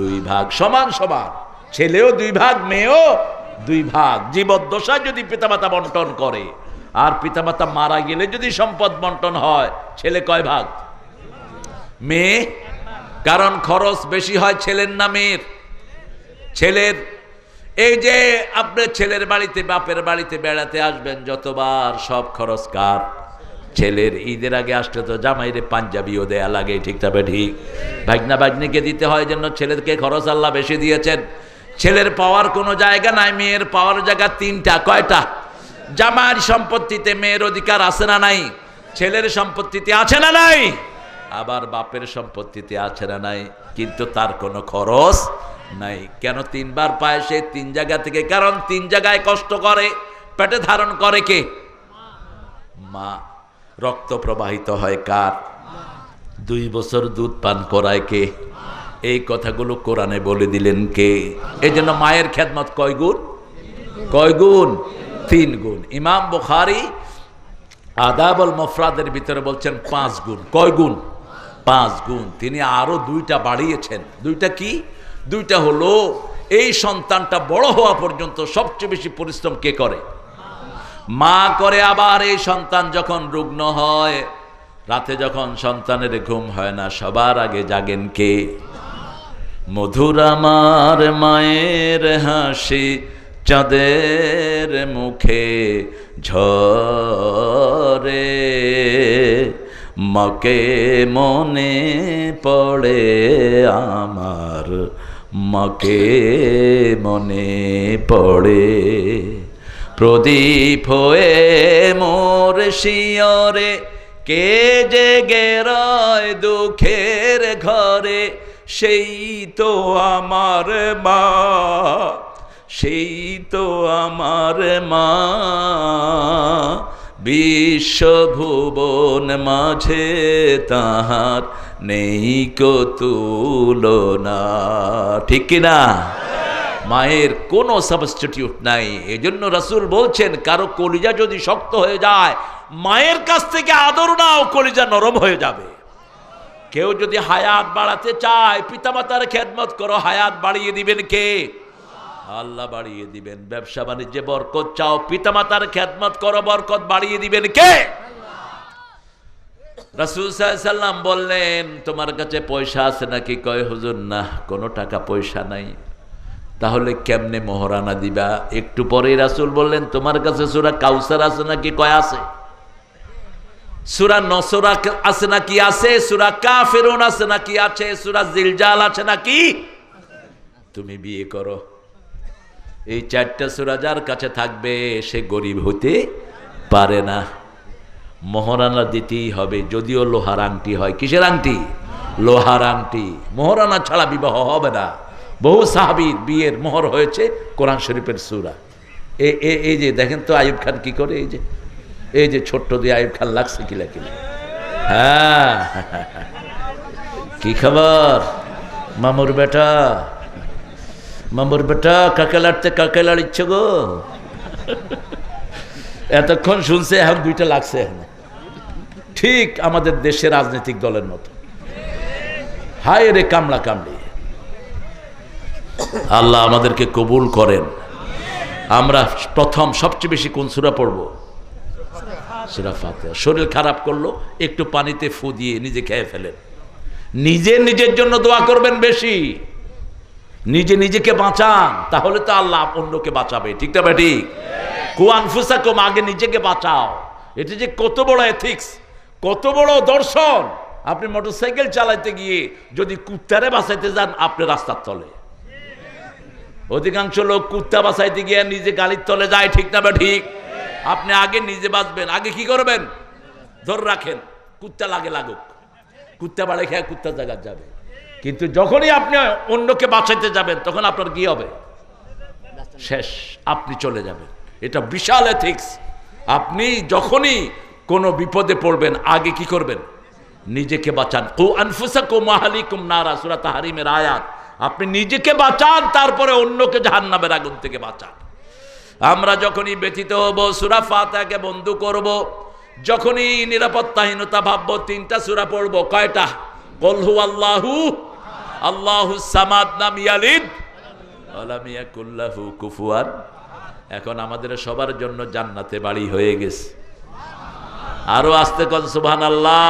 দুই ভাগ, সমান সমান। ছেলেও দুই ভাগ, মেয়েও দুই ভাগ। জীবদ্দশায় যদি পিতামাতা বন্টন করে, আর পিতামাতা মারা গেলে যদি সম্পদ বন্টন হয়, ছেলে কয় ভাগ, মেয়ে? কারণ খরচ বেশি হয় ছেলের না মেয়ের? ছেলের। এই যে আপনি ছেলের বাড়িতে, বাপের বাড়িতে বেড়াতে আসবেন যতবার, সব খরচ কার? ছেলের। ঈদের আগে আসলে তো জামাইরে পাঞ্জাবিও দেয়া লাগে, ঠিক তবে ঠিক? ভাগনা ভাগ্নিকে দিতে হয়, জন্য ছেলেরকে খরচ আল্লাহ বেশি দিয়েছেন। ছেলের পাওয়ার কোনো জায়গা নাই, মেয়ের পাওয়ার জায়গা তিনটা। কয়টা? জামাইয়ের সম্পত্তিতে মেয়ের অধিকার আছে না নাই? ছেলের সম্পত্তিতে আছে না নাই? আবার বাপের সম্পত্তিতে আছে না নাই? কিন্তু তার কোনো খরচ নাই। কেন তিনবার পায় সে? তিন জায়গা থেকে। কারণ তিন জায়গায় কষ্ট করে, পেটে ধারণ করে কে? মা। রক্ত প্রবাহিত হয় কার? 2 বছর দুধ পান করায় কে? এই কথাগুলো কোরআনে বলে দিলেন কে? এই জন্য মায়ের খেদমত কয় গুণ? কয় গুণ? 3 গুণ। ইমাম বুখারী আদাবুল মুফরাদের ভিতরে বলছেন 5 গুণ। কয় গুণ? 5 গুণ। তিনি আরো 2টা বাড়িয়েছেন। 2টা কি? 2টা হলো, এই সন্তানটা বড় হওয়া পর্যন্ত সবচেয়ে বেশি পরিশ্রম কে করে? মা করে। আবার এই সন্তান যখন রুগ্ন হয়, রাতে যখন সন্তানের ঘুম হয় না, সবার আগে জাগেন কে? মধুর আমার মায়ের হাসি চাঁদের মুখে ঝরে, মাকে মনে পড়ে আমার, মাকে মনে পড়ে। প্রদীপ হয়ে মোর শিয়রে, কে জেগে রয় দুঃখের ঘরে, সেই তো আমার মা, সেই তো আমার মা। বিশ্বভুবন মাঝে তাহার নেই কো তুলনা, ঠিক কিনা? মায়ের কোনো সাবস্টিটিউট নাই। এজন্য রাসূল বলছেন, কারো কলিজা যদি শক্ত হয়ে যায়, মায়ের কাছ থেকে আদর নাও, কলিজা নরম হয়ে যাবে। কেউ যদি হায়াত বাড়াতে চায়, পিতামাতার খেদমত করো, হায়াত বাড়িয়ে দিবেন কে? আল্লাহ বাড়িয়ে দিবেন। ব্যবসা বাণিজ্যে বরকত চাও, পিতামাতার খেদমত করো, বরকত বাড়িয়ে দিবেন কে? রাসূল সাল্লাল্লাহু আলাইহি সাল্লাম বললেন, তোমার কাছে পয়সা আছে নাকি? কয়, হুজুর না, কোনো টাকা পয়সা নাই। তাহলে কেমনে মোহরানা দিবা? একটু পরেই রাসূল বললেন, তোমার কাছে সূরা কাউসার আছে নাকি? কয় আছে। সূরা নসরা আছে নাকি? আছে। সূরা কাফিরুন আছে নাকি? আছে। সূরা জিলজাল আছে নাকি? তুমি বিয়ে করো। এই 4টা সূরা যার কাছে থাকবে, সে গরিব হতে পারে না। মোহরানা দিতেই হবে, যদিও লোহার আংটি হয়। কিসের আংটি? লোহার আংটি। মোহরানা ছাড়া বিবাহ হবে না। বহু সাহাবীর বিয়ের মোহর হয়েছে কোরআন শরীফের সূরা। এই যে দেখেন তো আইয়ুব খান কি করে, এই যে ছোট্ট দিয়ে আইয়ুব খান লাগছে কিলা কিলা। হ্যাঁ, কি খবর মামুর বেটা? মামুর বেটা কাকে লাড়তে কাকে লাড়িচ্ছে গো? এতক্ষণ শুনছে, এখন 2টা লাগছে। এখন ঠিক আমাদের দেশের রাজনৈতিক দলের মতো। হায় রে কামলা কামড়ি। আল্লাহ আমাদেরকে কবুল করেন। আমরা প্রথম সবচেয়ে বেশি কোন সূরা পড়ব? সূরা ফাতিহা। শরীর খারাপ করলো, একটু পানিতে ফু দিয়ে নিজে খেয়ে ফেলেন। নিজের জন্য দোয়া করবেন বেশি। নিজেকে বাঁচান, তাহলে তো আল্লাহ অন্যকে বাঁচাবে, ঠিক না ঠিক? কু আনফুসাকুম, আগে নিজেকে বাঁচাও। এটা যে কত বড় এথিক্স, কত বড় দর্শন। আপনি মোটরসাইকেল চালাইতে গিয়ে যদি কুত্তারে বাঁচাইতে যান, আপনি রাস্তার তলে। অধিকাংশ লোক কুত্তা বাঁচাইতে গিয়ে নিজে গাড়ির তলে যায়, ঠিক না ঠিক? আপনি আগে নিজে বাঁচবেন। আগে কি করবেন? ধরে রাখেন, কুত্তা লাগুক, কুত্তা বাড়ে খেয়ে কুত্তার জায়গা যাবে। কিন্তু যখনই আপনি অন্যকে বাঁচাইতে যাবেন, তখন আপনার কি হবে? শেষ, আপনি চলে যাবেন। এটা বিশাল এথিক্স। আপনি যখনই কোনো বিপদে পড়বেন, আগে কি করবেন? নিজেকে বাঁচান। কু আনফুসাকুম ওয়া আহলিকুম নারা, সূরা তাহরিমের আয়াত। আপনি নিজেকে বাঁচান, তারপরে অন্যকে জাহান্নামের আগুন থেকে বাঁচান। আমরা যখনই ব্যথিত হব, সূরা ফাতিহাকে বন্ধু করব। যখনই নিরাপত্তাহীনতা ভাববো, 3টা সূরা পড়বো। কয়টা? কুল হুয়াল্লাহু আল্লাহুস সামাদ লাম ইয়ালিদ ওয়া লাম ইয়াকুল লাহু কুফুয়ান। এখন আমাদের সবার জন্য জান্নাতে বাড়ি হয়ে গেছে। আরো আস্তে কোন সুবহানাল্লাহ।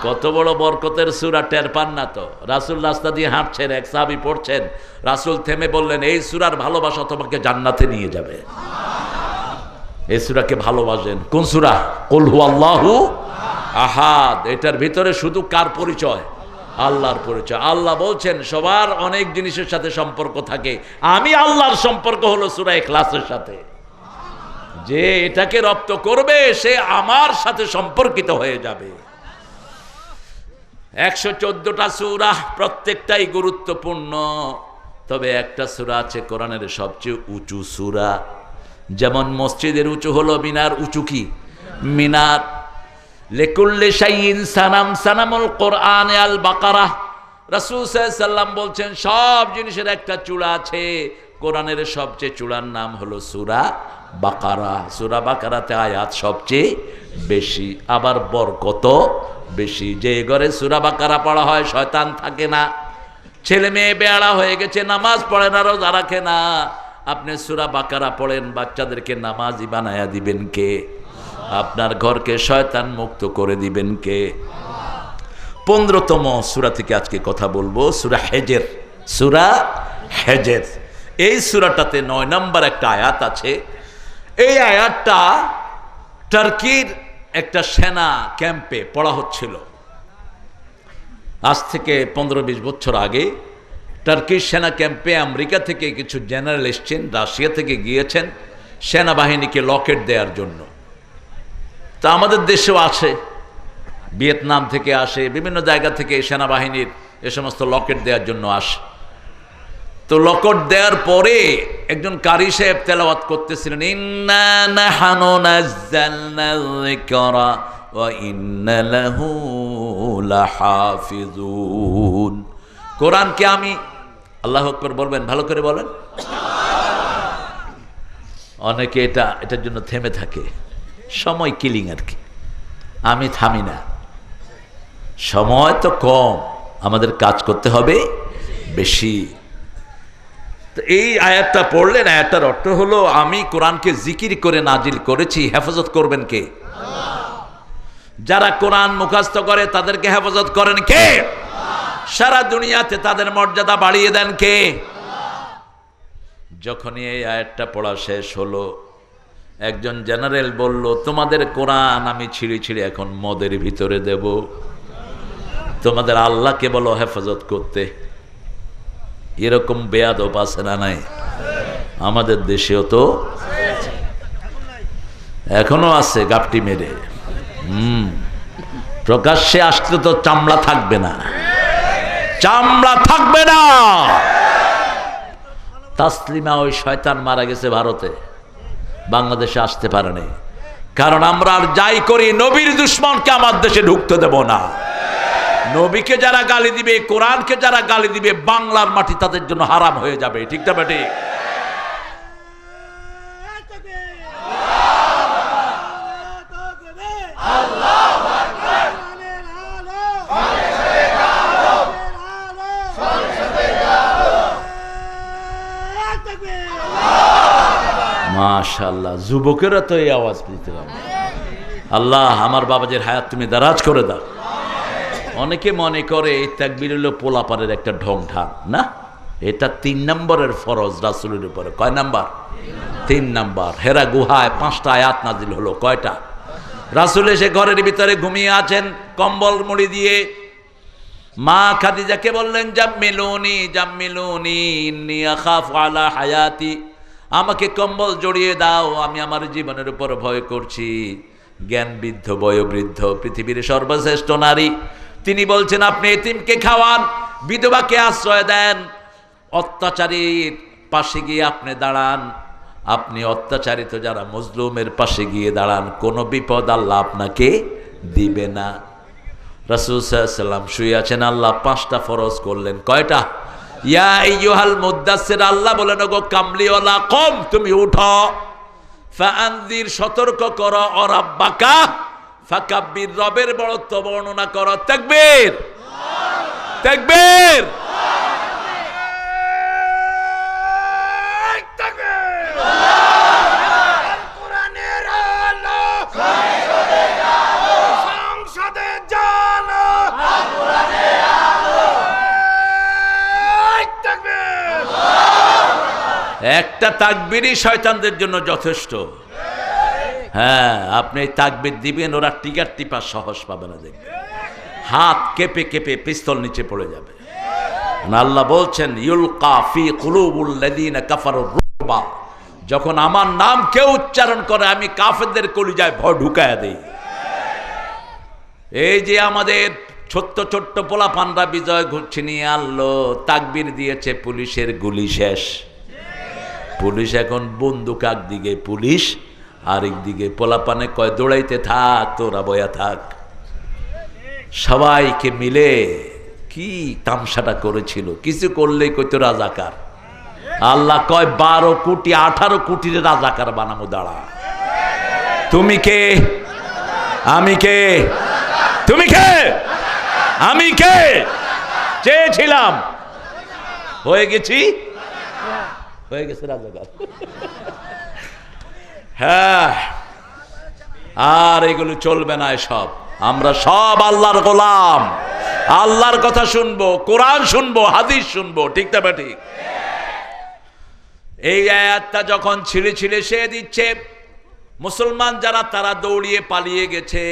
কত বড় বরকতের সূরা, টের পান না তো? রাসূল রাস্তা দিয়ে হাঁটছেন, এক সাহাবী পড়ছেন, রাসূল থেমে বললেন, এই সূরার ভালোবাসা তোমাকে জান্নাতে নিয়ে যাবে। এই সূরাকে ভালোবাসেন। কোন সূরা? কুল হুয়াল্লাহু আহাদ। এটার ভিতরে শুধু কার পরিচয়? আল্লাহর পরিচয়। আল্লাহ বলছেন সবার অনেক জিনিসের সাথে সম্পর্ক থাকে, আমি আল্লাহর সম্পর্ক হলো সূরা ইখলাসের সাথে। যে এটাকে রপ্ত করবে সে আমার সাথে সম্পর্কিত হয়ে যাবে। 114টা সূরা, প্রত্যেকটাই গুরুত্বপূর্ণ। তবে একটা সূরা আছে কোরআনের সবচেয়ে উঁচু সূরা। যেমন মসজিদের উঁচু হলো মিনার, উঁচু কি? মিনার। লিকুল্লি শাইইন সানাম, সানামুল কোরআন আল বাকারা। রাসূল সাল্লাল্লাহু আলাইহি ওয়াসাল্লাম বলছেন সব জিনিসের একটা চূড়া আছে। কোরআনের সবচেয়ে চূড়ার নাম হলো সূরা বাকারা। সূরা বাকারাতে আয়াত সবচেয়ে বেশি, আবার বরকত বেশি। যে ঘরে সূরা বাকারা পড়া হয় শয়তান থাকে না। ছেলে মেয়ে বেয়াড়া হয়ে গেছে, নামাজ পড়ে না, রোজা রাখে না, আপনি সূরা বাকারা পড়েন, বাচ্চাদেরকে নামাজি বানায়া দিবেন কে? আপনার ঘরকে শয়তান মুক্ত করে দিবেন কে? 15তম সূরা থেকে আজকে কথা বলবো, সূরা হেজর। সূরা হেজর, এই সূরাটাতে 9 নম্বর একটা আয়াত আছে। এই আয়াতটা টার্কির একটা সেনা ক্যাম্পে পড়া হচ্ছিল। আজ থেকে 15-20 বছর আগে টার্কির সেনা ক্যাম্পে আমেরিকা থেকে কিছু জেনারেল এসছেন, রাশিয়া থেকে গিয়েছেন সেনাবাহিনীকে লকেট দেওয়ার জন্য। তা আমাদের দেশেও আছে, ভিয়েতনাম থেকে আসে, বিভিন্ন জায়গা থেকে সেনাবাহিনীর এ সমস্ত লকেট দেওয়ার জন্য আসে। তো লকেট দেওয়ার পরে একজন কারি সাহেব তেলাওয়াত করতেছিলেন, ইন্না নাহনু নাযালনা যিকরা ওয়া ইন্না লাহু লাহাফিজুন। কোরআনকে আমি, আল্লাহু আকবার বলবেন, ভালো করে বলেন। অনেকে এটার জন্য থেমে থাকে, সময় কিলিং আর কি। আমি থামি না, সময় তো কম, আমাদের কাজ করতে হবে বেশি। তো এই আয়াতটা পড়লেন, আয়াতটার অর্থ হলো আমি কোরআনকে জিকির করে নাজিল করেছি, হেফাজত করবেন কে? যারা কোরআন মুখস্থ করে তাদেরকে হেফাজত করেন কে? সারা দুনিয়াতে তাদের মর্যাদা বাড়িয়ে দেন কে? যখনই এই আয়াতটা পড়া শেষ হলো, একজন জেনারেল বলল, তোমাদের কোরআন আমি ছিঁড়ে ছিঁড়ে এখন মদের ভিতরে দেব, তোমাদের আল্লাহকে বলো হেফাজত করতে। এরকম বেয়াদব আছে না নাই? আমাদের দেশেও তো এখনো আছে গাপটি মেরে। প্রকাশ্যে আসলে তো চামড়া থাকবে না, চামড়া থাকবে না। তাসলিমা ওই শয়তান মারা গেছে ভারতে, বাংলাদেশে আসতে পারেনি, কারণ আমরা আর যাই করি নবীর দুশমনকে আমার দেশে ঢুকতে দেব না। নবীকে যারা গালি দিবে, কোরআনকে যারা গালি দিবে, বাংলার মাটি তাদের জন্য হারাম হয়ে যাবে। ঠিক না বেটি? মাশাআল্লাহ, যুবকেরা তো এই আওয়াজ দিতে পারে। আল্লাহ আমার বাবাজির হায়াত তুমি দারাজ করে দাও। অনেকে মনে করে এই তাকবীর হলো পোলাপারের একটা ঢং ঢাং, না, এটা 3 নম্বরের ফরজ রাসূলের উপরে। কয় নাম্বার? 3 নাম্বার। হেরা গুহায় 5টা আয়াত নাজিল হলো। কয়টা? রাসূল এসে ঘরের ভিতরে ঘুমিয়ে আছেন কম্বল মুড়ি দিয়ে। মা খাদিজাকে বললেন, জাম্মিলুনি জাম্মিলুনি ইন্নী আখাফু আলা হায়াতি, আমাকে কম্বল জড়িয়ে দাও, আমি আমার জীবনের উপর ভয় করছি। জ্ঞান বৃদ্ধ, বয়োবৃদ্ধ, পৃথিবীর সর্বশ্রেষ্ঠ নারী, তিনি বলছেন আপনি এতিমকে খাওয়ান, বিধবাকে আশ্রয় দেন, অত্যাচারীর পাশে গিয়ে আপনি দাঁড়ান। আপনি অত্যাচারিত যারা মজলুমের পাশে গিয়ে দাঁড়ান, কোনো বিপদ আল্লাহ আপনাকে দিবে না। রাসূল সাল্লাল্লাহু আলাইহি ওয়াসাল্লাম শুয়ে আছেন, আল্লাহ 5টা ফরজ করলেন। কয়টা? ইয়া আইয়ুহাল মুদ্দাসসির, আল্লাহ বলেন ওগো কামলিওয়ালা কম, তুমি উঠো। ফাআনযির, সতর্ক করো। ও রাব্বাকা ফাকাব্বির, রবের বড়ত্ব বর্ণনা করো। তাকবীর। তাকবীর। একটা তাকবীরই শয়তানদের জন্য যথেষ্ট। হ্যাঁ, আপনি তাকবীর দিবেন, ওরা টিকার টিপা সাহস পাবে না, দেখবে হাত কেঁপে কেঁপে পিস্তল নিচে পড়ে যাবে। আল্লাহ বলছেন ইউলকা ফি কুলুবুল লাযিনা কাফারুর রুবা, যখন আমার নাম কেউ উচ্চারণ করে আমি কাফেরদের কলিজায় ভয় ঢুকায়া দেই। এই যে আমাদের ছোট্ট ছোট্ট পোলাপানরা বিজয় ঘুরছে নিয়ে আনলো, তাকবীর দিয়েছে, পুলিশের গুলি শেষ। পুলিশ এখন বন্দুক একদিকে, পুলিশ আরেক দিকে, পোলাপানে কয় দৌড়াইতে থাক, তোরা বয়া থাক। সবাইকে মিলে কি তামসাটা করেছিল, কিছু করলেই কইতো রাজাকার। আল্লাহ কয় 12 কোটি 18 কোটির রাজাকার বানামো, দাঁড়া। তুমি কে? আমি কে? তুমি কে? আমি কে? চেয়েছিলাম, হয়ে গেছি, হয়ে গেছে রাজাকার। হ্যাঁ, আর এগুলো চলবে না এসব। আমরা সব আল্লাহর গোলাম, আল্লাহর কথা শুনবো, কোরআন শুনবো, হাদিস শুনবো, ঠিক না ঠিক? এই আয়াতটা যখন ছিঁড়ে ছিঁড়ে সে দিচ্ছে, মুসলমান যারা তারা দৌড়িয়ে পালিয়ে গেছে,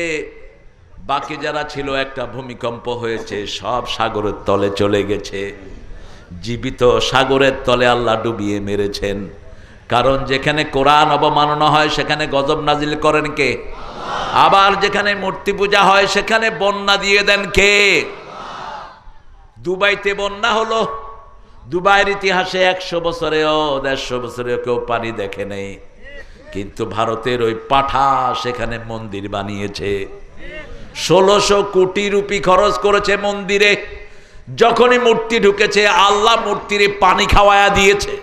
বাকি যারা ছিল একটা ভূমিকম্প হয়েছে, সব সাগরের তলে চলে গেছে। জীবিত সাগরের তলে আল্লাহ ডুবিয়ে মেরেছেন। কারণ যেখানে কোরআন অবমাননা হয় সেখানে গজব নাজিল করেন কে? আবার যেখানে মূর্তি পূজা হয় সেখানে বন্যা দিয়ে দেন কে? দুবাইতে বন্যা হলো, দুবাইয়ের ইতিহাসে 100 বছরেও 150 বছরেও কেউ পানি দেখে নেই, কিন্তু ভারতের ওই পাঠা সেখানে মন্দির বানিয়েছে। 1600 কোটি রুপি খরচ করেছে মন্দিরে। যখনই মূর্তি ঢুকেছে আল্লাহ মূর্তিরে পানি খাওয়ায়া দিয়েছে।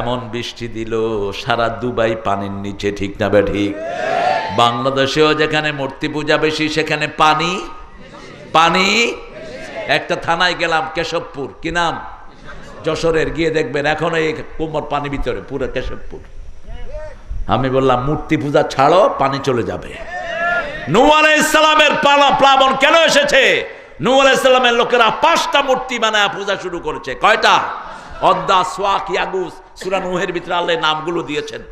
এমন বৃষ্টি দিল সারা দুবাই পানির নিচে, ঠিক না ঠিক? বাংলাদেশেও যেখানে মূর্তি পূজা বেশি সেখানে পানি পানি। একটা থানায় গেলাম, কেশবপুর, কি নাম? যশোরের, গিয়ে দেখবেন এখন এই কোমর পানি ভিতরে, পুরো কেশবপুর। আমি বললাম মূর্তি পূজা ছাড়ো, পানি চলে যাবে। নূহ আলাইহিস সালামের প্লাবন কেন এসেছে? নূহ আলাইহিস সালামের লোকেরা 5টা মূর্তি বানায় পূজা শুরু করেছে। কয়টা? অদ্দা, সোয়াক, ইয়াগুস, সূরা নূহের ভিতরে আল্লাহ নামগুলো দিয়েছেন।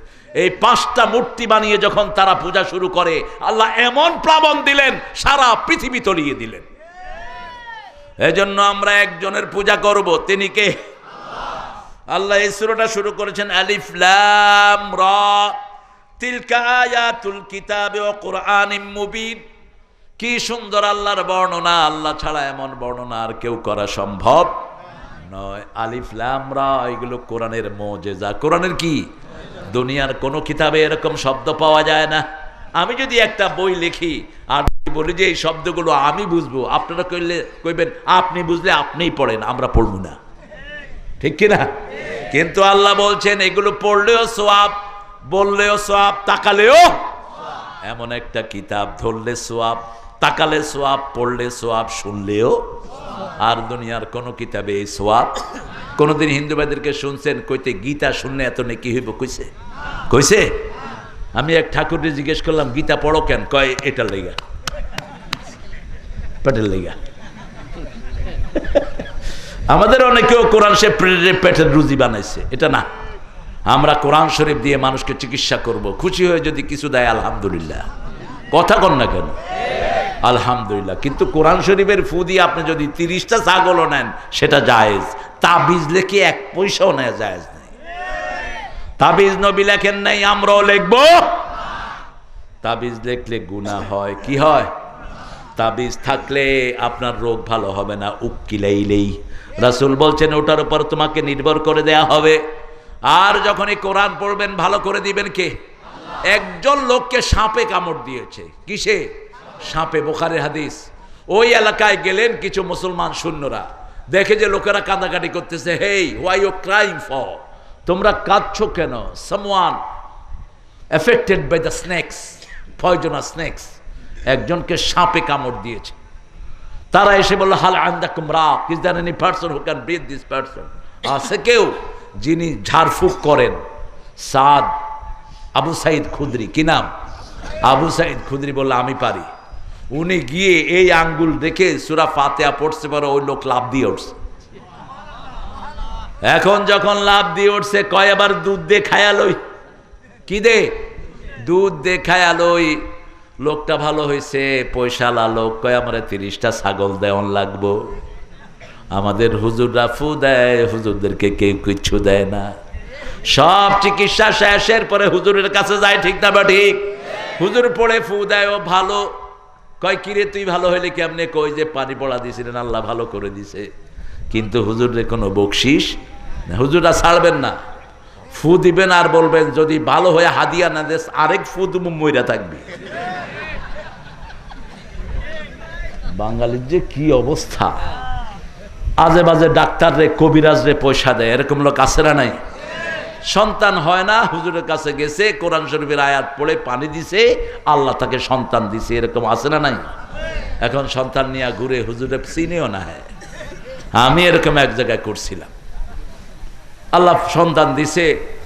এই 5টা মূর্তি বানিয়ে যখন তারা পূজা শুরু করে, আল্লাহ এমন প্লাবন দিলেন সারা পৃথিবী তলিয়ে দিলেন। এজন্য আমরা একজনের পূজা করব, তিনি কে? আল্লাহ এই সূরাটা শুরু করেছেন আলিফ লাম রা তিলকা আয়াতুল কিতাবে ওয়া কুরআনিম মুবিন। কি সুন্দর আল্লাহর বর্ণনা, আল্লাহ ছাড়া এমন বর্ণনা আর কেউ করা সম্ভব নয়। আলিফ লাম রা এগুলো কোরআনের মুজিজা। কোরআনের কি? দুনিয়ার কোন কিতাবে এরকম শব্দ পাওয়া যায় না। আমি যদি একটা বই লিখি আর বলি যে এই শব্দগুলো আমি বুঝবো, আপনারা কইবেন আপনি বুঝলে আপনিই পড়েন, আমরা পড়ব না, ঠিক কিনা? কিন্তু আল্লাহ বলছেন এগুলো পড়লেও সওয়াব, বললেও সওয়াব, তাকালেও। এমন একটা কিতাব, ধরলে সওয়াব, তাকালে সওয়াব, পড়লে সওয়াব, শুনলেও। আর দুনিয়ার কোন কিতাবে এই সওয়াব। কোনদিন হিন্দু ভাইদেরকে শুনছেন কইতে গীতা শুনলে এত নেকি হইব? কইছে? কইছে? আমি এক ঠাকুরকে জিজ্ঞেস করলাম গীতা পড়ো কেন? কয় এটার লেগা, পেটের লেগা। আমাদের অনেকেও কোরআন সে পেটের রুজি বানাইছে, এটা না। আমরা কোরআন শরীফ দিয়ে মানুষকে চিকিৎসা করব, খুশি হয়ে যদি কিছু দেয় আলহামদুলিল্লাহ, কথা কন না কেন? আলহামদুলিল্লাহ। কিন্তু কোরআন শরীফের ফু দিয়ে আপনি যদি 30টা ছাগলও নেন সেটা জায়েজ। তাবিজ লেখে 1 পয়সাও নেওয়া জায়েজ নেই। তাবিজ নবী লেখেন নাই, আমরাও লিখবো। তাবিজ লিখলে গুনাহ হয়। কি হয়? তাবিজ থাকলে আপনার রোগ ভালো হবে না, উকিলাইলেই। রাসূল বলছেন ওটার উপর তোমাকে নির্ভর করে দেয়া হবে। আর যখনই কোরআন পড়বেন ভালো করে দিবেন কে? একজন লোককে সাপে কামড় দিয়েছে। কিসে? সাপে, বুখারীর হাদিস। ওই এলাকায় গেলেন কিছু মুসলমান সৈন্যরা, দেখে যে লোকেরা কাঁদাকাটি করতেছে। Hey, why you crying for? তোমরা কাঁদছো কেন? Someone affected by the snakes, poisonous snakes. একজনকে সাপে কামড় দিয়েছে। তারা এসে বলল, হাল আনদাকুম রাক, is there any person who can breathe this person? আছে কেউ যিনি ঝাড়ফুঁক করেন? সাদ আবু সাইদ খুদরি, কি নাম? আবু সাইদ খুদরি বলল, আমি পারি। উনি গিয়ে এই আঙ্গুল দেখে সূরা ফাতিহা পড়তে পারে, ওই লোক লাফ দিয়ে উঠছে। এখন যখন লাভ দিয়ে উঠছে, কয় আবার দুধ দে খায়ালই। কি দে? দুধ দে খায়ালই। লোকটা ভালো হয়েছে, পয়সালা লোক, কয় আমার 30টা ছাগল দেওয়ান লাগবো। আমাদের হুজুররা ফু দেয়, হুজুরদেরকে কেউ কিচ্ছু দেয় না। সব চিকিৎসা শেষের পরে হুজুরের কাছে যায়, ঠিক না বা ঠিক? হুজুর পড়ে ফু দেয়, ও ভালো। কয় কিরে তুই ভালো হইলে কেমনে? কই যে পানি পড়া দিয়েছিলেন, আল্লাহ ভালো করে দিছে। কিন্তু হুজুরের কোনো বকশিস, হুজুররা ছাড়বেন না। ফু দিবেন আর বলবেন, যদি ভালো হয়ে হাদিয়া না দেস আরেক ফু তুমি মইরা থাকবি। বাঙালির যে কি অবস্থা! আজে বাজে ডাক্তার রে, কবিরাজ রে পয়সা দেয়, এরকম লোক আছে না নাই? সন্তান হয় না, হুজুরের কাছে গেছে, কোরআন শরীফের আয়াত পড়ে পানি দিছে, আল্লাহ তাকে সন্তান দিছে, এরকম আছে না নাই? এখন সন্তান নিয়ে ঘুরে, হুজুরে চিনেও না। হ্যাঁ, আমি এরকম এক জায়গায় করছিলাম, আল্লাহ সন্তান দিছে।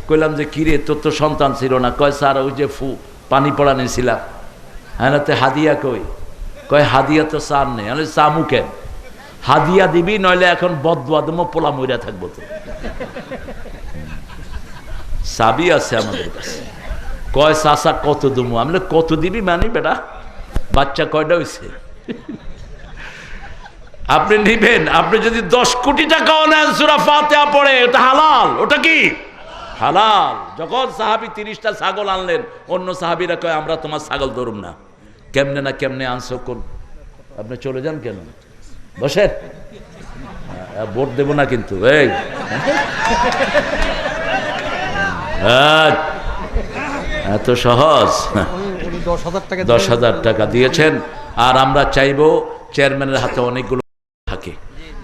কইলাম যে কিরে তোর তো সন্তান ছিল না? কয় স্যার ওই যে পানি পড়া নিয়েছিলাম। হ্যাঁ না, তে হাদিয়া কই? কয় হাদিয়া তো চার নেই। আমি চামু কেন? হাদিয়া দিবি, নইলে এখন বদুয়া দেবো, পোলা মইরা থাকবো। তো চাবি আছে আমাদের কাছে। কয় চাচা কত দেবো? আমি কত দিবি মানে বেটা, বাচ্চা কয়টা হয়েছে? আপনি নিবেন? আপনি যদি 10 কোটি টাকাও নেন, সূরা ফাতিহা পড়ে, ওটা হালাল। ওটা কি হালাল? যখন সাহাবী 30টা ছাগল আনলেন, অন্য সাহাবীরা কয় আমরা তোমার ছাগল ধরুম না। কেমনে না কেমনে আনছো? কোন আপনি চলে যান কেন? বসেন, ভোট দেব না কিন্তু। এই এত সহজ? 10,000 টাকা দিয়েছেন। আর আমরা চাইবো চেয়ারম্যানের হাতে অনেকগুলো থাকে,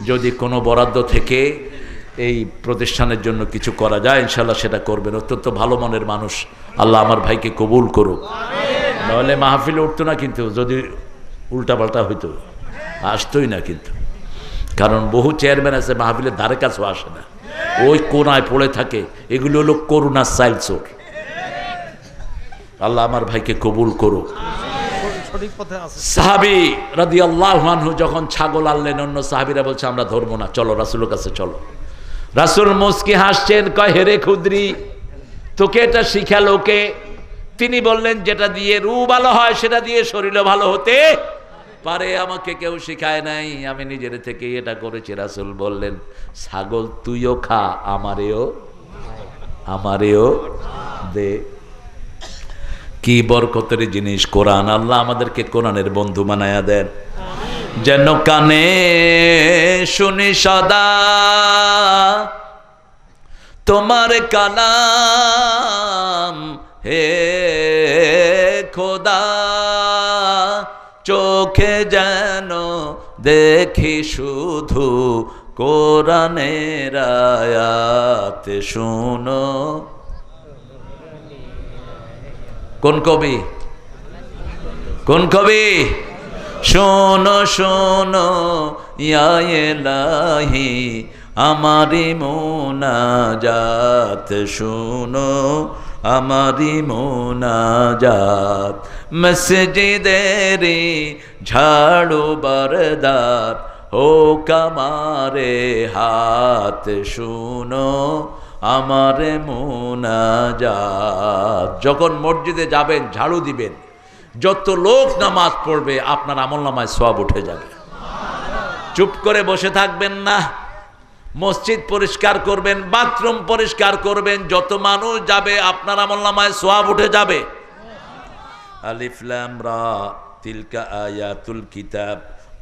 যদি কোনো বরাদ্দ থেকে এই প্রতিষ্ঠানের জন্য কিছু করা যায়, ইনশাল্লাহ সেটা করবেন। অত্যন্ত ভালো মনের মানুষ, আল্লাহ আমার ভাইকে কবুল করুক। নাহলে মাহফিলে উঠতো না কিন্তু, যদি উল্টাপাল্টা হইতো, আসতোই না কিন্তু। কারণ বহু চেয়ারম্যান আছে মাহফিলের ধারে কাছেও আসে না, ওই কোনায় পড়ে থাকে। এগুলো হলো করুণার চাইল চোর। আল্লাহ আমার ভাইকে কবুল করুক। সাহাবী রাদিয়াল্লাহু আনহু যখন ছাগল আনলেন, অন্য সাহাবীরা বলছে আমরা ধরবো না, চলো রাসূলের কাছে চলো। রাসূল মুস্কি হাসছেন, কয় হেরে খুদরি, তোকে এটা শিখালো কে? তিনি বললেন, যেটা দিয়ে রূহ ভালো হয় সেটা দিয়ে শরীরও ভালো হতে পারে, আমাকে কেউ শিখায় নাই, আমি নিজের থেকে এটা করেছি। রাসূল বললেন, ছাগল তুইও খা, আমারেও দে। কি বরকতের জিনিস কোরআন! আল্লাহ আমাদেরকে কোরআনের বন্ধু বানায়া দেন, যেন কানে শুনি সদা তোমার কালাম, হে খোদা, চোখে যেন দেখি শুধু কোরআনের আয়াত। শুনো, কোন কবি? শোনো শোনো ইয়া ইলাহি আমারি মুনাজাত, শোনো আমারি মুনাজাত। মসজিদেরি ঝাড়ু বরদার হোক আমারে হাত, শোনো আমার মুনাজাত। যখন মসজিদে যাবেন, ঝাড়ু দিবেন, যত লোক নামাজ পড়বে আপনার আমলনামায় সওয়াব উঠে যাবে। চুপ করে বসে থাকবেন না, মসজিদ পরিষ্কার করবেন, বাথরুম পরিষ্কার করবেন, যত মানুষ যাবে আপনার আমলনামায় সওয়াব উঠে যাবে। আলিফ লাম রা তিলকা আয়াতুল কিতাব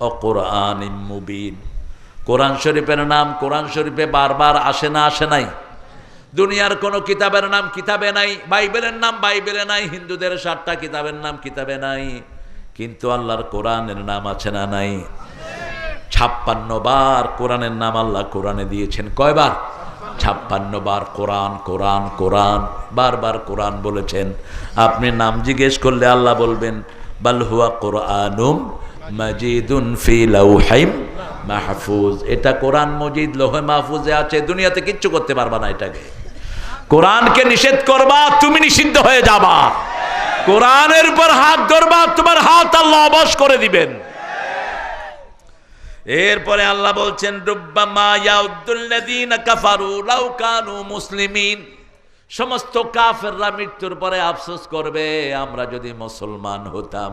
ও কোরআনিম মুবিন। কোরআন শরীফের নাম কোরআন শরীফে বারবার আসে না? আসে নাই? দুনিয়ার কোন কিতাবের নাম কিতাবে নাই, বাইবেলের নাম বাইবেলে নাই, হিন্দুদের 7টা কিতাবের নাম কিতাবে নাই, কিন্তু আল্লাহর কোরআনের নাম আছে না নাই? 56 বার কোরআনের নাম আল্লাহ কোরআনে দিয়েছেন। কয়বার? 56 বার। কোরআন কোরআন কোরআন, বারবার কোরআন বলেছেন। আপনি নাম জিজ্ঞেস করলে আল্লাহ বলবেন বাল হুয়া কোরআনুম মাজিদুন ফি লাউহিম মাহফুজ। এটা কোরআন মজিদ লৌহে মাহফুজে আছে, দুনিয়াতে কিচ্ছু করতে পারবা না এটাকে। কোরআনকে নিষেধ করবা, তুমি নিষিদ্ধ হয়ে যাবা। কোরআনের উপর হাত ধরবা, তোমার হাত আল্লাহ অবশ করে দিবেন। এরপরে আল্লাহ বলছেন রুব্বামা ইয়াউদ্দুল্লাযীনা কাফারু লাউ কানু মুসলিমিন। সমস্ত কাফেররা মৃত্যুর পরে আফসোস করবে, আমরা যদি মুসলমান হতাম।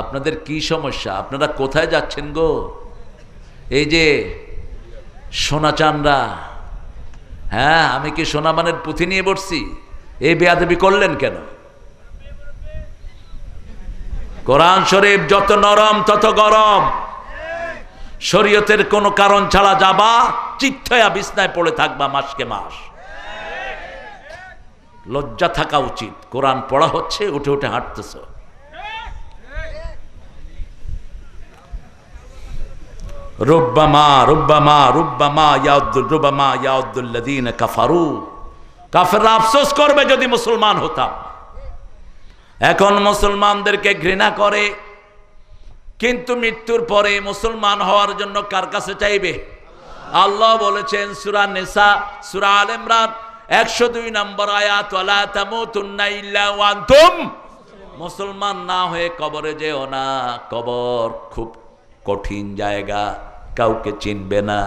আপনাদের কি সমস্যা? আপনারা কোথায় যাচ্ছেন গো? এই যে সোনা চানরা, হ্যাঁ আমি কি সোনামানের পুঁথি নিয়ে বসছি? এই বেয়াদবি করলেন কেন? কোরআন শরীফ যত নরম তত গরম। শরীয়তের কোনো কারণ ছাড়া যাবা, চিত্তয়া বিছনায় পড়ে থাকবা মাসকে মাস। লজ্জা থাকা উচিত। কোরআন পড়া হচ্ছে, উঠে উঠে হাঁটতেছ। রুব্বামা রুব্বামা রুব্বামা ইয়াউদ্দুল্লাযীনা কাফারু। কাফেররা আফসোস করবে যদি মুসলমান হতাম। এখন মুসলমানদেরকে ঘৃণা করে, কিন্তু মৃত্যুর পরে মুসলমান হওয়ার জন্য কার কাছে চাইবে? আল্লাহ বলেছেন সূরা নিসা, সূরা আল ইমরান 102 নম্বর আয়াত, ওয়ালা তামুতুন্না ইল্লা ওয়া আনতুম। মুসলমান না হয়ে কবরে যেও না। কবর খুব কঠিন জায়গা, কাউকে চিনবে না।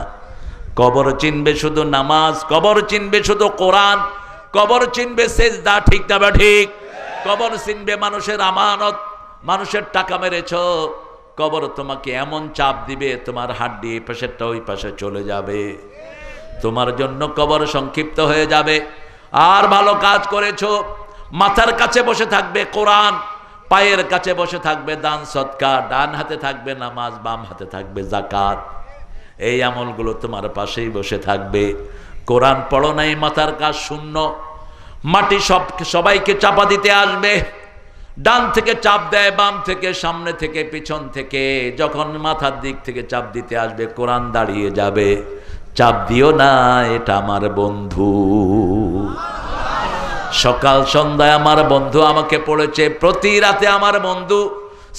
কবর চিনবে শুধু নামাজ, কবর চিনবে শুধু কোরআন, কবর চিনবে সেজদা, ঠিক না বা ঠিক? কবর চিনবে মানুষের আমানত, মানুষের টাকা মেরেছ। কবর তোমাকে এমন চাপ দিবে, তোমার হাড্ডি এই পাশেরটা ওই পাশে চলে যাবে। তোমার জন্য কবর সংক্ষিপ্ত হয়ে যাবে। আর ভালো কাজ করেছো, মাথার কাছে বসে থাকবে কোরআন, পায়ের কাছে বসে থাকবে দান সদকা, ডান হাতে থাকবে নামাজ, বাম হাতে থাকবে যাকাত। এই আমলগুলো তোমার পাশেই বসে থাকবে। কোরআন পড়ো নাই, মাথার কাজ শূন্য। মাটি সবাইকে চাপা দিতে আসবে। ডান থেকে চাপ দেয়, বাম থেকে, সামনে থেকে, পিছন থেকে। যখন মাথার দিক থেকে চাপ দিতে আসবে, কোরআন দাঁড়িয়ে যাবে। চাপ দিও না, এটা আমার বন্ধু। সকাল সন্ধ্যায় আমার বন্ধু আমাকে পড়েছে, প্রতি রাতে আমার বন্ধু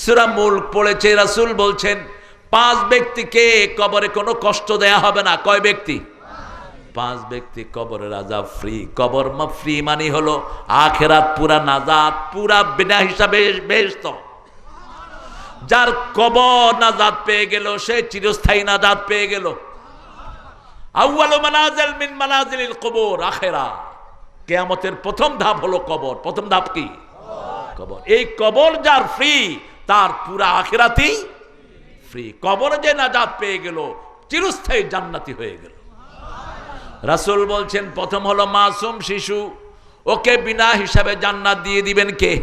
সূরা মুলক পড়েছে। রাসূল বলছেন 5 ব্যক্তিকে কবরে কোনো কষ্ট দেয়া হবে না। কয় ব্যক্তি? 5 ব্যক্তি কবরের আযাব ফ্রি। কবর ফ্রি মানে হলো আখিরাত পুরা নাজাত, পুরা বিনা হিসাবে বেহেশত। যার কবর নাজাত পেয়ে গেল, সে চিরস্থায়ী নাজাত পেয়ে গেল। আউয়ালু মানাজিল মিন মানাজিলিল কুবুর, আখিরা। কিয়ামতের প্রথম ধাপ হলো কবর। প্রথম ধাপ কি? কবর। এই কবর যার ফ্রি, তার পুরা আখিরাতই ফ্রি। কবর যে নাজাত পেয়ে গেল, চিরস্থায়ী জান্নাতি হয়ে গেল। রাসূল বলছেন প্রথম হলো মাসুম শিশু, ওকে বিনা হিসাবে জান্নাত দিয়ে দিবেন কে?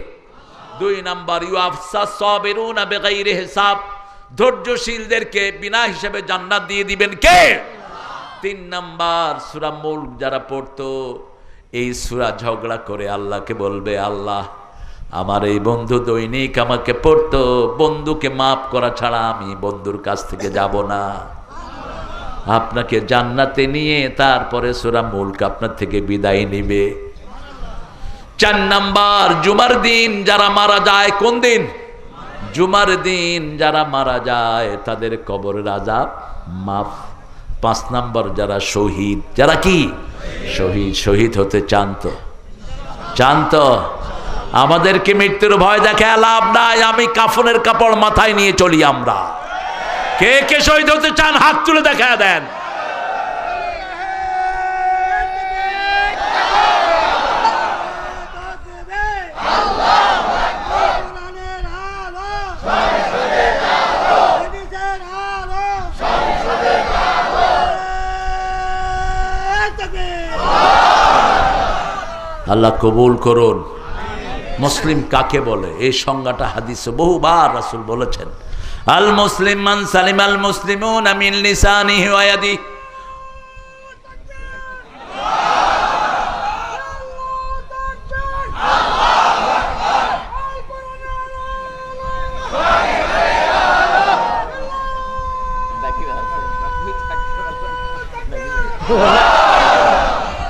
2 নাম্বার ইউআফসাস সাবিরুনা বিগাইরি হিসাব, ধৈর্যশীলদেরকে বিনা হিসাবে জান্নাত দিয়ে দিবেন কে? 3 নাম্বার সূরা মুলক যারা পড়তো, এই সূরা ঝগড়া করে আল্লাহকে বলবে, আল্লাহ আমার এই বন্ধু দৈনিক আমাকে পড়তো, বন্ধুকে মাফ করা ছাড়া আমি বন্ধুর কাছ থেকে যাব না। আপনাকে জান্নাতে নিয়ে তারপরে সূরা মুলক আপনার থেকে বিদায় নিবে। 4 নাম্বার জুমার দিন যারা মারা যায়। কোন দিন? জুমার দিন যারা মারা যায় তাদের কবরের আযাব মাফ। 5 নাম্বার যারা শহীদ। যারা কি? শহীদ। শহীদ হতে চান তো? চান তো? আমাদেরকে মৃত্যুর ভয় দেখে লাভ নাই। আমি কাফনের কাপড় মাথায় নিয়ে চলি। আমরা কে কে শহীদ হতে চান হাত তুলে দেখা দেন। আল্লাহ কবুল করুন। মুসলিম কাকে বলে? এই সংজ্ঞাটা হাদিসে বহুবার রাসূল বলেছেন, আল মুসলিম মান সালিম আল মুসলিমুনা মিন লিসানিহি ওয়া ইয়াদিহি।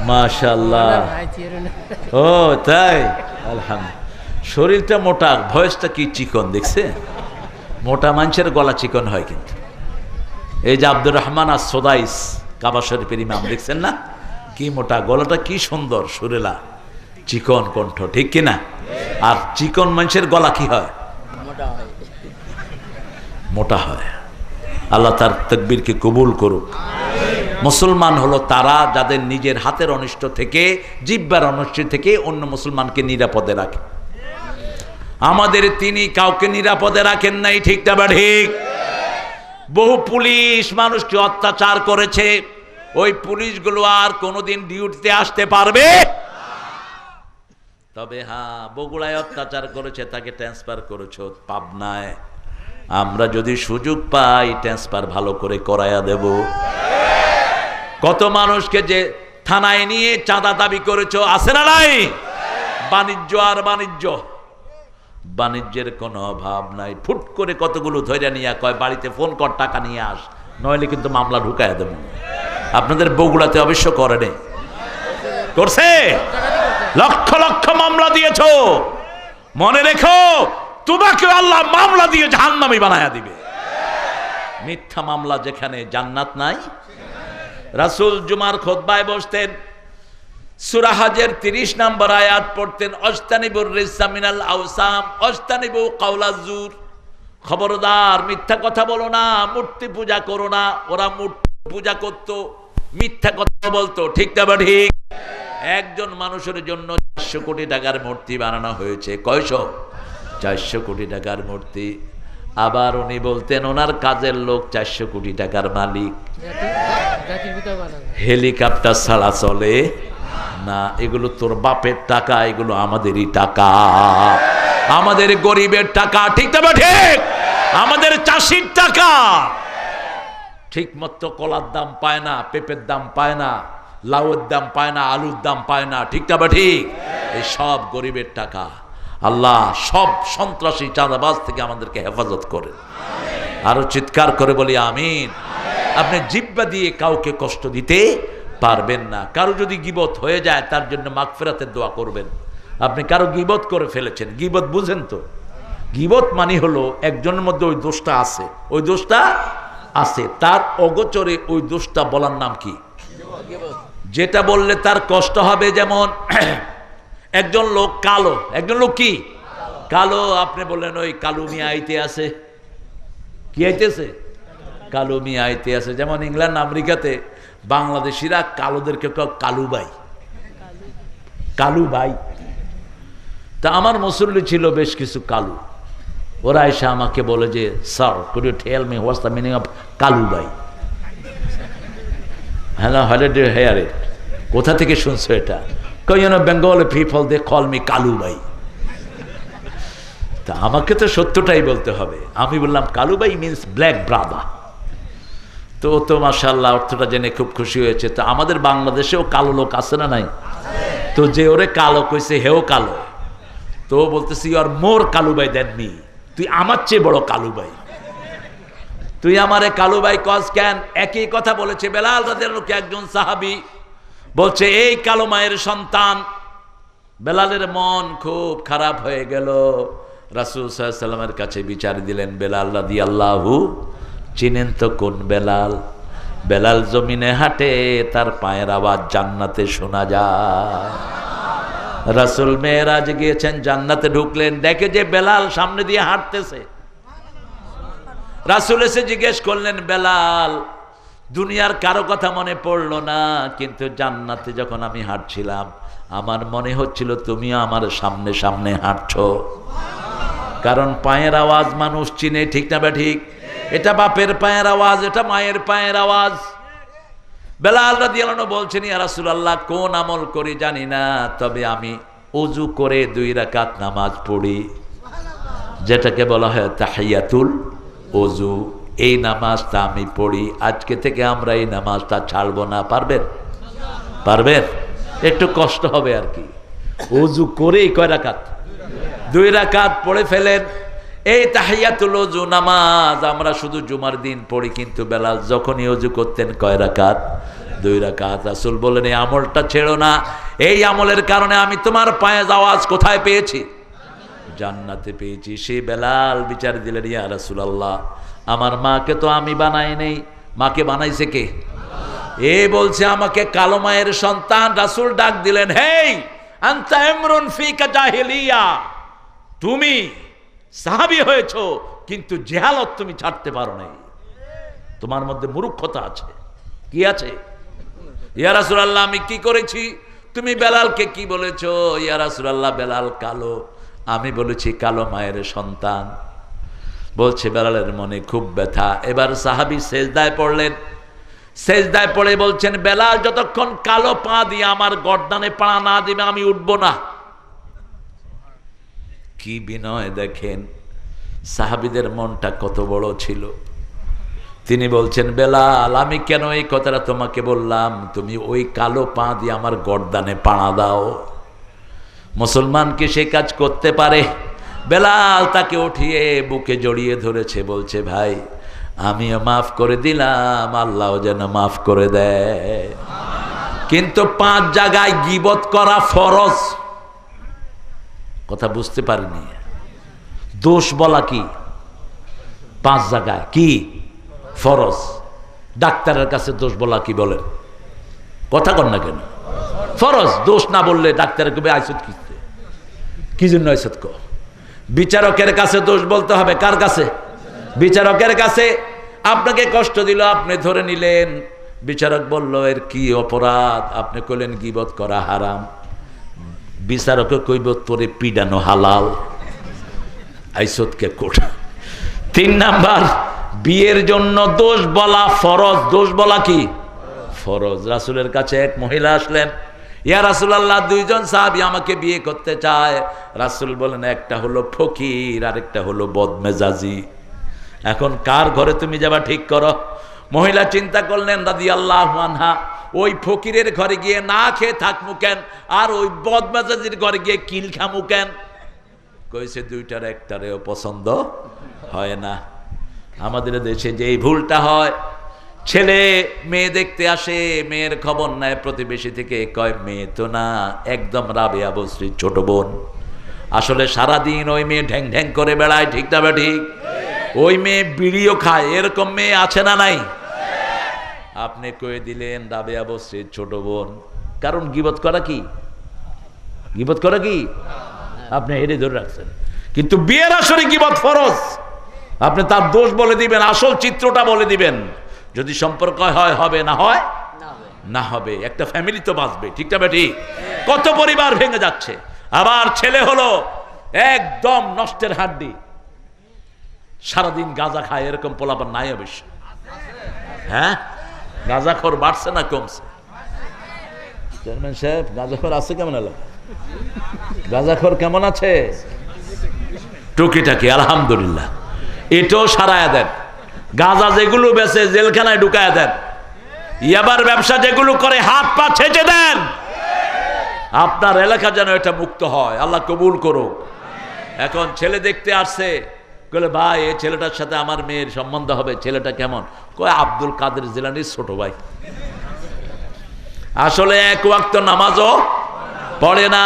মাশাআল্লাহ। ও তাই, আলহামদুলিল্লাহ। শরীরটা মোটা, ভয়েসটা কি চিকন, দেখছে? মোটা মানুষের গলা চিকন হয় কিন্তু। এই যে আব্দুর রহমান আর সোদাইস কাবা শরীফের ইমাম, দেখছেন না কি মোটা গলাটা, কি সুন্দর সুরেলা, চিকন কণ্ঠ, ঠিক কিনা? আর চিকন মানুষের গলা কি হয়? মোটা হয়। আল্লাহ তার তাকবীরকে কবুল করুক। মুসলমান হলো তারা যাদের নিজের হাতের অনিষ্ট থেকে, জিহ্বার অনিষ্ট থেকে অন্য মুসলমানকে নিরাপদে রাখে। আমাদের তিনি কাউকে নিরাপদে রাখেন নাই, ঠিক না বা ঠিক? বহু পুলিশ মানুষকে অত্যাচার করেছে, ওই পুলিশগুলো আর কোনোদিন ডিউটিতে আসতে পারবে? তবে হ্যাঁ, বগুড়ায় অত্যাচার করেছে, তাকে ট্রান্সফার করেছ পাবনায়। আমরা যদি সুযোগ পাই ট্রান্সফার ভালো করে করাইয়া দেব। কত মানুষকে যে থানায় নিয়ে চাঁদা দাবি করেছো, আছে না নাই? বাণিজ্য আর বাণিজ্য, বাণিজ্যের কোনো অভাব নাই। ফুট করে কতগুলো ধৈর্য নিয়ে কয় বাড়িতে ফোন কর, টাকা নিয়ে আস, নইলে কিন্তু মামলা ঢুকাইয়া দেব। আপনাদের বগুড়াতে অবশ্য করেনি, করছে? লক্ষ লক্ষ মামলা দিয়েছ, মনে রেখো তোমাকে আল্লাহ মামলা দিয়ে জাহান্নামী বানায়া দিবে। মিথ্যা মামলা যেখানে, জান্নাত নাই। রাসূল জুমার খুতবায় বসতেন, সূরা হজের 30 নম্বর আয়াত পড়তেন, অজতানিবুর রিজসা মিনাল আওসাম অজতানিবু কাওলাজ জুর। খবরদার মিথ্যা কথা বলো না, মূর্তি পূজা করো না। ওরা মূর্তি পূজা করত, মিথ্যা কথা বলতো, ঠিক না বা ঠিক? একজন মানুষের জন্য 400 কোটি টাকার মূর্তি বানানো হয়েছে। কয়শো? 400 কোটি টাকার মূর্তি। আবার উনি বলতেন ওনার কাজের লোক 400 কোটি টাকার মালিক। হেলিকপ্টার ছাড়া চলে না, এগুলো তোর বাপের টাকা, এগুলো আমাদেরই টাকা, আমাদের গরিবের টাকা, ঠিক না ঠিক? আমাদের চাষির টাকা। ঠিক মতো কলার দাম পায় না, পেঁপের দাম পায় না, লাউয়ের দাম পায় না, আলুর দাম পায় না, ঠিক না ঠিক? এই সব গরিবের টাকা। আল্লাহ সব সন্ত্রাসী চাঁদাবাজ থেকে আমাদেরকে হেফাজত করে। আরো চিৎকার করে বলি আমিন। আপনি জিহ্বা দিয়ে কাউকে কষ্ট দিতে পারবেন না। কারো যদি গীবত হয়ে যায় তার জন্য মাগফিরাতের দোয়া করবেন। আপনি কারো গীবত করে ফেলেছেন, গীবত বুঝেন তো? গীবত মানে হলো একজনের মধ্যে ওই দোষটা আছে, ওই দোষটা আছে, তার অগোচরে ওই দোষটা বলার নাম কি? যেটা বললে তার কষ্ট হবে। যেমন একজন লোক কালো, একজন লোক কি কালো, আপনি বললেন ওই কালু মিয়া আইতে আছে। কি আইতেছে? কালু মিয়া আইতে আছে। যেমন ইংল্যান্ড আমেরিকাতে বাংলাদেশিরা কালোদেরকে কালু ভাই, কালু ভাই। তা আমার মুসল্লি ছিল বেশ কিছু কালু, ওরা এসে আমাকে বলে যে sir could you tell me what's the meaning of Kalu ভাই? Hello, how did you hear it? কোথা থেকে শুনছো এটা? You know, Bengali people, they call me Kalu ভাই। তা আমাকে তো সত্যটাই বলতে হবে। আমি বললাম কালু ভাই মিন্স ব্ল্যাক ব্রাদার। তো তো মাশাআল্লাহ অর্থটা জেনে খুব খুশি হয়েছে। তো আমাদের বাংলাদেশেও কালো লোক আছে না নাই? তো যে ওরে কালো কইছে হেও কালো, তো বলতেছি ইউ আর মোর কালু ভাই দ্যান মি, তুই আমার চেয়ে বড় কালু ভাই, তুই আমারে কালু ভাই কস কেন? একই কথা বলেছে বেলাল রাদিয়াল্লাহু আনহু, একজন সাহাবী বলছে এই কালো মায়ের সন্তান। বেলালের মন খুব খারাপ হয়ে গেল। রাসূল সাল্লাল্লাহু আলাইহি ওয়াসাল্লামের কাছে বিচার দিলেন, বেলাল রাদিয়াল্লাহু, চিনেন তো কোন বেলাল? বেলাল জমিনে হাঁটে, তার পায়ের আওয়াজ জান্নাতে শোনা যায়। রাসূল মেরাজ গিয়েছেন, জান্নাতে ঢুকলেন, দেখে যে বেলাল সামনে দিয়ে হাঁটতেছে। রাসূল এসে জিজ্ঞেস করলেন, বেলাল, দুনিয়ার কারো কথা মনে পড়লো না, কিন্তু জান্নাতে যখন আমি হাঁটছিলাম আমার মনে হচ্ছিল তুমিও আমার সামনে সামনে হাঁটছো। কারণ পায়ের আওয়াজ মানুষ চিনে, ঠিক না বা ঠিক? এটা বাপের পায়ের আওয়াজ, এটা মায়ের পায়ের আওয়াজ। বেলাল রাদিয়াল্লাহু আনহু বলছেন, ইয়া রাসূলুল্লাহ, কোন আমল করি জানি না, তবে আমি ওযু করে 2 রাকাত নামাজ পড়ি, যেটাকে বলা হয় তাহিয়াতুল ওযু। এই নামাজটা আমি পড়ি। আজকে থেকে আমরা এই নামাজটা ছাড়বো না। পারবেন? পারবেন? একটু কষ্ট হবে আর কি। ওযু করেই কয় রাকাত? 2 রাকাত পড়ে ফেলেন। এই তাহিয়াতুল ওযু নামাজ আমরা শুধু জুমার দিন পড়ি, কিন্তু বেলাল যখনই ওযু করতেন কয় রাকাত? 2 রাকাত। রাসূল বলেন, এই আমলটা ছেড়ো না। এই আমলের কারণে আমি তোমার পায়ের আওয়াজ কোথায় পেয়েছি? জান্নাতে পেয়েছি। সেই বেলাল বিচার দিলেন, ইয়া রাসূলুল্লাহ, আমার মাকে তো আমি বানাই নেই, মাকে বানাইছে কে? এ বলছে আমাকে কালো মায়ের সন্তান। রাসূল ডাক দিলেন, হেই আনতা ইমরুন ফিকা জাহিলিয়া, তুমি সাহাবী হয়েছো কিন্তু জেহালত তুমি ছাড়তে পারো নাই, তোমার মধ্যে মূর্খতা আছে। কি আছে? ইয়া রাসূলুল্লাহ, আমি কি করেছি? তুমি বেলালকে কি বলেছো? ইয়া রাসূলুল্লাহ, বেলাল কালো। আমি বলেছি কালো মায়ের সন্তান। বলছে বেলালের মনে খুব ব্যথা। এবার সাহাবী সেজদায় পড়লেন। সেজদায় পড়ে বলছেন, বেলাল যতক্ষণ কালো পা দিয়ে আমার গর্দানে পা না দিবে আমি উঠবো না। কি বিনয় দেখেন, সাহাবীদের মনটা কত বড় ছিল। তিনি বলছেন, বেলাল আমি কেন এই কথাটা তোমাকে বললাম, তুমি ওই কালো পা দিয়ে আমার গর্দানে পাড়া দাও। মুসলমান কি সে কাজ করতে পারে? বেলাল তাকে উঠিয়ে বুকে জড়িয়ে ধরেছে, বলছে ভাই আমিও মাফ করে দিলাম, আল্লাহ যেন মাফ করে দেয়। কিন্তু 5 জায়গায় গীবত করা ফরজ। কথা বুঝতে পারিনি। দোষ বলা কি? 5 জায়গায় কি ফরজ। ডাক্তারের কাছে দোষ বলা কি বলেন? কথা কন না কেন? ফরজ। দোষ না বললে ডাক্তারের কবে আইসত কিনতে, কি জন্য আইসত কো? বিচারকের কাছে দোষ বলতে হবে। কার কাছে? বিচারকের কাছে। আপনাকে কষ্ট দিল, আপনি ধরে নিলেন। বিচারক বলল এর কি অপরাধ? আপনি কইলেন গীবত করা হারাম। বিচারকে কইব তোরে পিডানো হালাল। আইসত কে কোট। 3 নাম্বার, বিয়ের জন্য দোষ বলা ফরজ। দোষ বলা কি ফরজ। রাসূলের কাছে এক মহিলা আসলেন, ইয়া রাসূলুল্লাহ 2 জন সাহাবী আমাকে বিয়ে করতে চায়। রাসূল বলেন একটা হলো ফকির আর একটা হলো বদমেজাজি। এখন কার ঘরে তুমি যাবা ঠিক করো। মহিলা চিন্তা করলেন রাদিয়াল্লাহু আনহা, ওই ফকিরের ঘরে গিয়ে না খেয়ে থাকমু কেন, আর ওই বদমেজাজির ঘরে গিয়ে কিল খামু কেন? কইছে দুইটার একটারেও পছন্দ হয় না। আমাদের দেশে যে এই ভুলটা হয়, ছেলে মেয়ে দেখতে আসে, মেয়ের খবর নেয় প্রতিবেশী থেকে, কয় মেয়ে তো না, একদম রাবেয়া বসরির ছোট বোন। আসলে সারাদিন ওই মেয়ে ঢ্যাং ঢ্যাং করে বেড়ায়। ঠিক না ঠিক? ওই মেয়ে বিড়িও খায়। এরকম মেয়ে আছে না নাই? আপনি কয়ে দিলেন রাবেয়া বসরির ছোট বোন। কারণ গীবত করা কি? গীবত করা কি? আপনি হেরে ধরে রাখছেন। কিন্তু বিয়ের আসরে গীবত ফরজ। আপনি তার দোষ বলে দিবেন, আসল চিত্রটা বলে দিবেন। যদি সম্পর্ক হয় হবে, না হয় না হবে। একটা ফ্যামিলি তো বাঁচবে। ঠিক না ঠিক? কত পরিবার ভেঙে যাচ্ছে। আবার ছেলে হলো একদম নষ্টের হাড্ডি, সারাদিন গাঁজা খায়। এরকম পোলাপান নাই অবশ্য। হ্যাঁ, গাঁজাখোর বাড়ছে না কমছে? চেয়ারম্যান সাহেব, গাঁজাখোর আছে কেমন? এলাকা গাঁজাখোর কেমন আছে? টুকিটাকি আলহামদুলিল্লাহ। এটাও সারায়া দেন। গাঁজা যেগুলো বেচে জেলখানায় ঢুকায় দেন। ইয়াবার ব্যবসা যেগুলো করে হাত পা ছেঁচে দেন। আপনার এলাকা যেন এটা মুক্ত হয়। আল্লাহ কবুল করুক। এখন ছেলে দেখতে আসছে, বলে ভাই এই ছেলেটার সাথে আমার মেয়ের সম্বন্ধ হবে। ছেলেটা কেমন? কয় আব্দুল কাদের জিলানীর ছোট ভাই। আসলে 1 ওয়াক্ত নামাজও পড়ে না,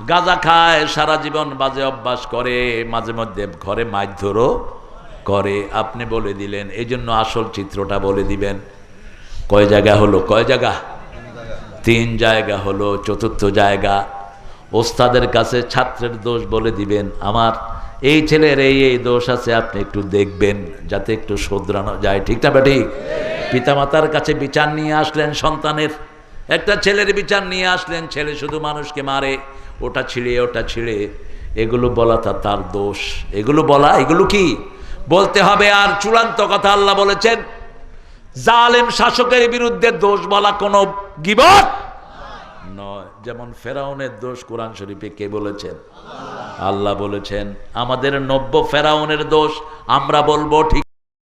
গাঁজা খায়, সারা জীবন বাজে অভ্যাস করে, মাঝে মধ্যে ঘরে মারধরও করে। আপনি বলে দিলেন। এই জন্য আসল চিত্রটা বলে দিবেন। কয় জায়গা হলো? কয় জায়গা? 3 জায়গা হলো। 4র্থ জায়গা, ওস্তাদের কাছে ছাত্রের দোষ বলে দিবেন। আমার এই ছেলের এই এই দোষ আছে, আপনি একটু দেখবেন যাতে একটু শোধরানো যায়। ঠিক না ঠিক? পিতামাতার কাছে বিচার নিয়ে আসলেন সন্তানের। একটা ছেলের বিচার নিয়ে আসলেন, ছেলে শুধু মানুষকে মারে, ওটা ছিঁড়ে ওটা ছিঁড়ে। এগুলো বলা তার দোষ। এগুলো বলা, এগুলো কি বলতে হবে। আর চূড়ান্ত কথা আল্লাহ বলেছেন, জালেম শাসকের বিরুদ্ধে দোষ বলা কোনো গীবত নয়। যেমন ফেরাউনের দোষ কোরআন শরীফে কে বলেছেন? আল্লাহ বলেছেন। আমাদের 90 ফেরাউনের দোষ আমরা বলবো ঠিক